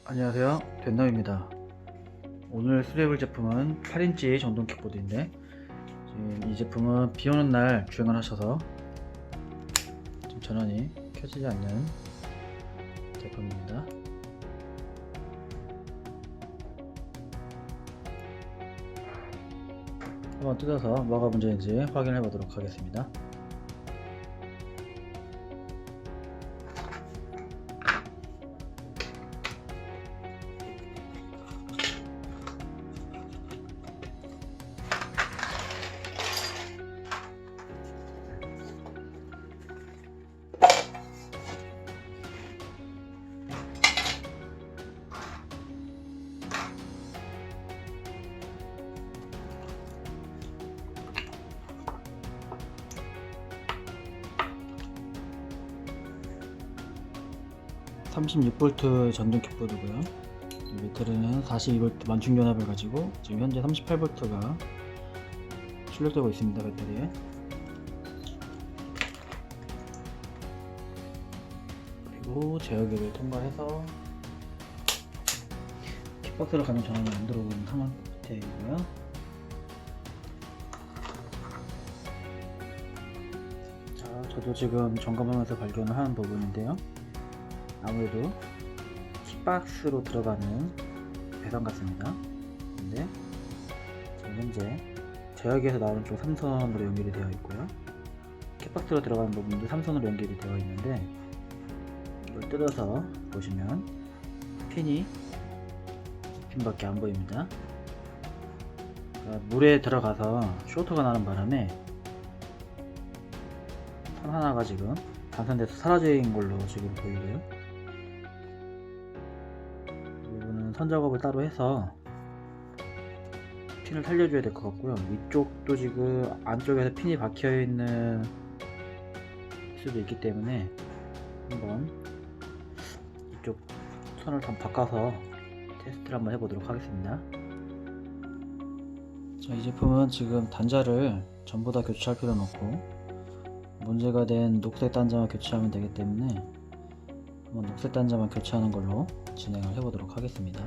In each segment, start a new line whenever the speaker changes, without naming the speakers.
안녕하세요, 된남입니다. 오늘 수리해볼 제품은 8인치 전동 킥보드인데 지금 이 제품은 비 오는 날 주행을 하셔서 지금 전원이 켜지지 않는 제품입니다. 한번 뜯어서 뭐가 문제인지 확인해 보도록 하겠습니다. (36V) 전동 킥보드고요. 배터리는 42V 만충전압을 가지고 지금 현재 38V가 출력되고 있습니다. 배터리에. 그리고 제어기를 통과해서 킥박스로 가는 전원이 안 들어오는 상태이고요. 자, 저도 지금 점검하면서 발견을 한 부분인데요. 아무래도 킥박스로 들어가는 배선 같습니다. 근데 지금 현재 제어기에서 나오는 쪽 3선으로 연결이 되어 있고요. 킥박스로 들어가는 부분도 3선으로 연결이 되어 있는데 이걸 뜯어서 보시면 핀이 핀밖에 안 보입니다. 그러니까 물에 들어가서 쇼트가 나는 바람에 선 하나가 지금 단선돼서 사라진 걸로 지금 보이고요. 선 작업을 따로 해서 핀을 살려줘야 될 것 같고요. 위쪽도 지금 안쪽에서 핀이 박혀 있는 수도 있기 때문에 한번 이쪽 선을 좀 바꿔서 테스트를 한번 해보도록 하겠습니다. 자, 이 제품은 지금 단자를 전부 다 교체할 필요는 없고 문제가 된 녹색 단자만 교체하면 되기 때문에 한번 녹색 단자만 교체하는 걸로 진행을 해보도록 하겠습니다.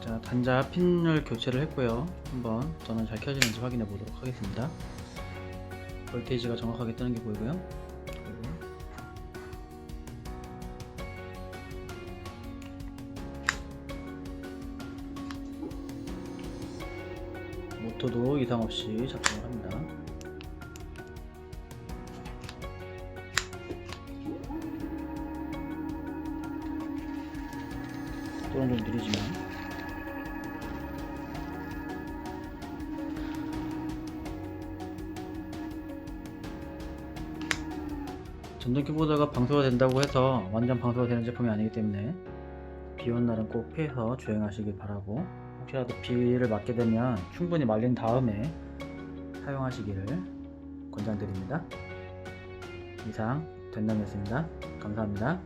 자, 단자 핀을 교체를 했고요. 한번 전원 잘 켜지는지 확인해 보도록 하겠습니다. 볼테이지가 정확하게 뜨는 게 보이고요. 그리고 모터도 이상 없이 작동을 합니다. 또는 좀 느리지만 전동 킥보드가 방수가 된다고 해서 완전 방수가 되는 제품이 아니기 때문에 비 오는 날은 꼭 피해서 주행하시길 바라고, 혹시라도 비를 맞게 되면 충분히 말린 다음에 사용하시기를 권장드립니다. 이상 된남이었습니다. 감사합니다.